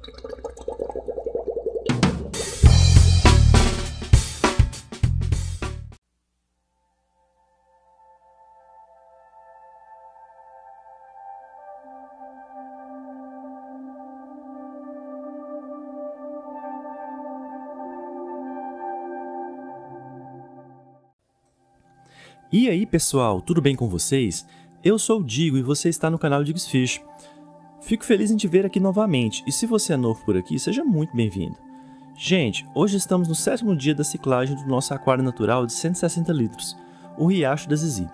E aí pessoal, tudo bem com vocês? Eu sou o Digo e você está no canal Digos Fish. Fico feliz em te ver aqui novamente e se você é novo por aqui, seja muito bem-vindo. Gente, hoje estamos no 7º dia da ciclagem do nosso aquário natural de 160 litros, o Riacho da Zizi.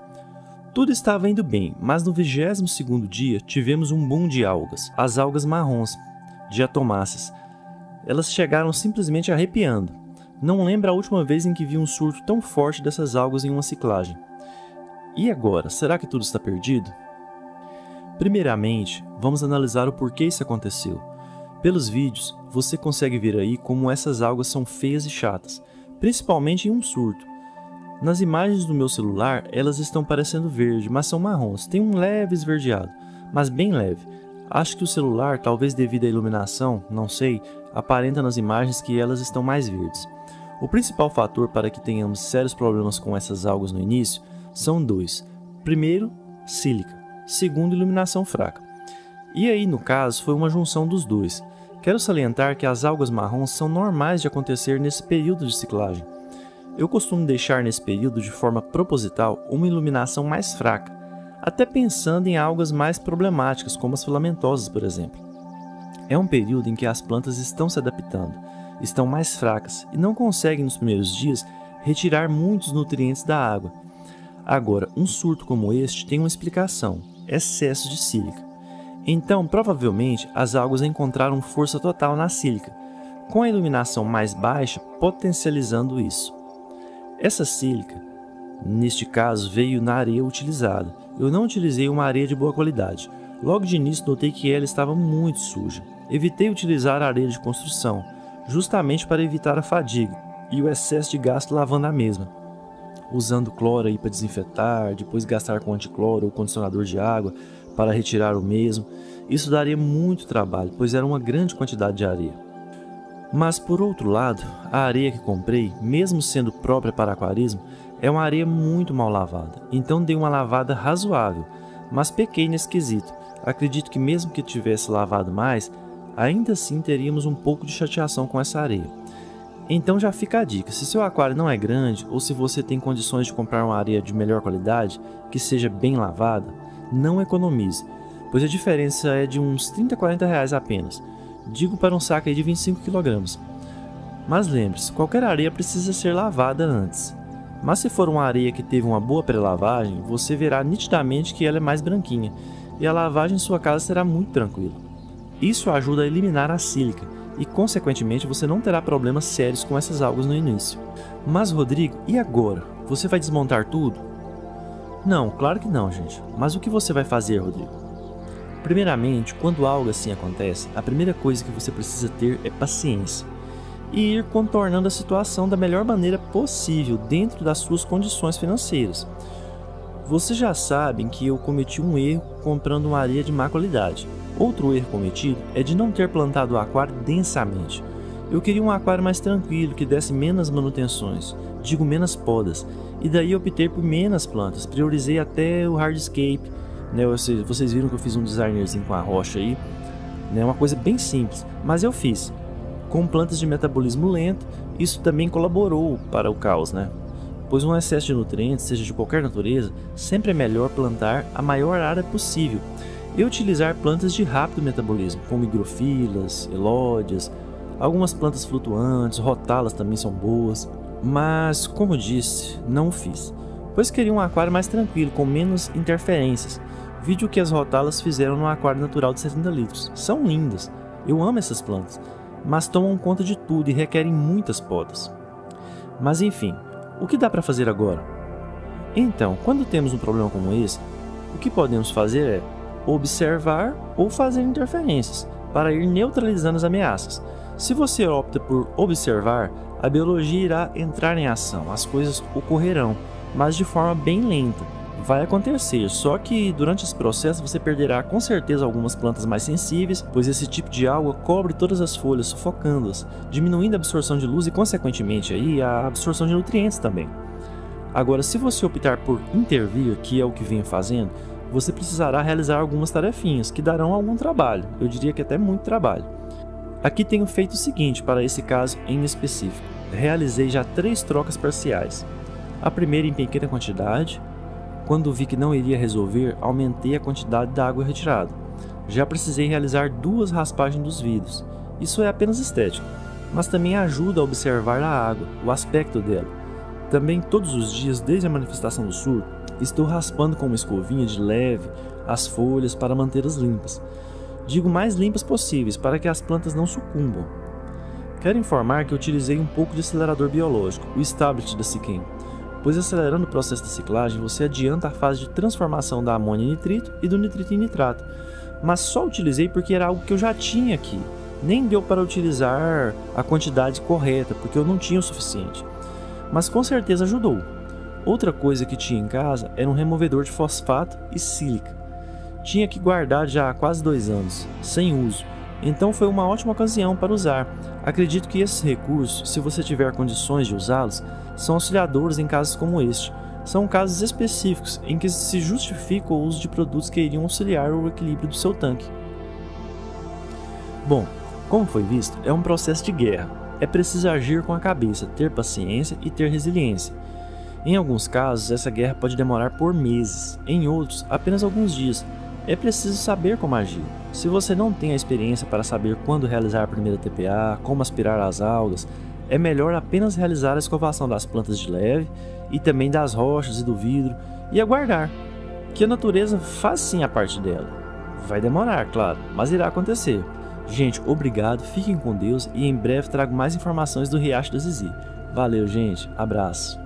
Tudo estava indo bem, mas no 22º dia tivemos um boom de algas, as algas marrons, diatomáceas. Elas chegaram simplesmente arrepiando. Não lembro a última vez em que vi um surto tão forte dessas algas em uma ciclagem. E agora, será que tudo está perdido? Primeiramente, vamos analisar o porquê isso aconteceu. Pelos vídeos, você consegue ver aí como essas algas são feias e chatas, principalmente em um surto. Nas imagens do meu celular, elas estão parecendo verde, mas são marrons, tem um leve esverdeado, mas bem leve. Acho que o celular, talvez devido à iluminação, não sei, aparenta nas imagens que elas estão mais verdes. O principal fator para que tenhamos sérios problemas com essas algas no início são dois. Primeiro, sílica. Segundo, iluminação fraca. E aí, no caso, foi uma junção dos dois. Quero salientar que as algas marrons são normais de acontecer nesse período de ciclagem. Eu costumo deixar nesse período de forma proposital uma iluminação mais fraca, até pensando em algas mais problemáticas, como as filamentosas, por exemplo. É um período em que as plantas estão se adaptando, estão mais fracas e não conseguem nos primeiros dias retirar muitos nutrientes da água. Agora, um surto como este tem uma explicação: excesso de sílica. Então, provavelmente, as algas encontraram força total na sílica, com a iluminação mais baixa potencializando isso. Essa sílica, neste caso, veio na areia utilizada. Eu não utilizei uma areia de boa qualidade. Logo de início notei que ela estava muito suja. Evitei utilizar a areia de construção, justamente para evitar a fadiga e o excesso de gasto lavando a mesma. Usando cloro aí para desinfetar, depois gastar com anticloro ou condicionador de água para retirar o mesmo. Isso daria muito trabalho, pois era uma grande quantidade de areia. Mas por outro lado, a areia que comprei, mesmo sendo própria para aquarismo, é uma areia muito mal lavada. Então dei uma lavada razoável, mas pequei nesse quesito. Acredito que mesmo que tivesse lavado mais, ainda assim teríamos um pouco de chateação com essa areia. Então já fica a dica: se seu aquário não é grande ou se você tem condições de comprar uma areia de melhor qualidade, que seja bem lavada, não economize, pois a diferença é de uns 30 a 40 reais apenas. Digo para um saco aí de 25 kg. Mas lembre-se, qualquer areia precisa ser lavada antes. Mas se for uma areia que teve uma boa pré-lavagem, você verá nitidamente que ela é mais branquinha e a lavagem em sua casa será muito tranquila. Isso ajuda a eliminar a sílica e, consequentemente, você não terá problemas sérios com essas algas no início. Mas, Rodrigo, e agora? Você vai desmontar tudo? Não, claro que não, gente. Mas o que você vai fazer, Rodrigo? Primeiramente, quando algo assim acontece, a primeira coisa que você precisa ter é paciência e ir contornando a situação da melhor maneira possível dentro das suas condições financeiras. Vocês já sabem que eu cometi um erro comprando uma areia de má qualidade. Outro erro cometido é de não ter plantado o aquário densamente. Eu queria um aquário mais tranquilo, que desse menos manutenções, digo menos podas, e daí optei por menos plantas, priorizei até o hardscape, né? Vocês viram que eu fiz um designerzinho com a rocha aí, né? Uma coisa bem simples, mas eu fiz. Com plantas de metabolismo lento, isso também colaborou para o caos, né? Pois um excesso de nutrientes, seja de qualquer natureza, sempre é melhor plantar a maior área possível e utilizar plantas de rápido metabolismo, como higrofilas, elódias, algumas plantas flutuantes, rotalas também são boas. Mas, como disse, não o fiz, pois queria um aquário mais tranquilo, com menos interferências. Vídeo que as rotalas fizeram no aquário natural de 70 litros. São lindas, eu amo essas plantas, mas tomam conta de tudo e requerem muitas podas. Mas enfim, o que dá para fazer agora? Então, quando temos um problema como esse, o que podemos fazer é observar ou fazer interferências para ir neutralizando as ameaças. Se você opta por observar, a biologia irá entrar em ação, as coisas ocorrerão, mas de forma bem lenta. vai acontecer, só que durante esse processo você perderá com certeza algumas plantas mais sensíveis, pois esse tipo de alga cobre todas as folhas, sufocando-as, diminuindo a absorção de luz e consequentemente aí a absorção de nutrientes também. Agora, se você optar por intervir, que é o que venho fazendo, você precisará realizar algumas tarefinhas que darão algum trabalho, eu diria que até muito trabalho. Aqui tenho feito o seguinte para esse caso em específico. Realizei já 3 trocas parciais. A primeira em pequena quantidade. Quando vi que não iria resolver, aumentei a quantidade da água retirada. Já precisei realizar 2 raspagens dos vidros. Isso é apenas estético, mas também ajuda a observar a água, o aspecto dela. Também todos os dias, desde a manifestação do surto, estou raspando com uma escovinha de leve as folhas para mantê-las limpas. Digo mais limpas possíveis para que as plantas não sucumbam. Quero informar que utilizei um pouco de acelerador biológico, o Stabilit da Siquem, pois acelerando o processo de ciclagem você adianta a fase de transformação da amônia em nitrito e do nitrito em nitrato, mas só utilizei porque era algo que eu já tinha aqui, nem deu para utilizar a quantidade correta porque eu não tinha o suficiente, mas com certeza ajudou. Outra coisa que tinha em casa era um removedor de fosfato e sílica, tinha que guardar já há quase 2 anos, sem uso, então foi uma ótima ocasião para usar. Acredito que esses recursos, se você tiver condições de usá-los, são auxiliadores em casos como este. São casos específicos em que se justifica o uso de produtos que iriam auxiliar o equilíbrio do seu tanque. Bom, como foi visto, é um processo de guerra. É preciso agir com a cabeça, ter paciência e ter resiliência. Em alguns casos, essa guerra pode demorar por meses, em outros, apenas alguns dias. É preciso saber como agir. Se você não tem a experiência para saber quando realizar a primeira TPA, como aspirar as algas, é melhor apenas realizar a escovação das plantas de leve e também das rochas e do vidro e aguardar, que a natureza faz sim a parte dela. Vai demorar, claro, mas irá acontecer. Gente, obrigado, fiquem com Deus e em breve trago mais informações do Riacho da Zizi. Valeu, gente, abraço.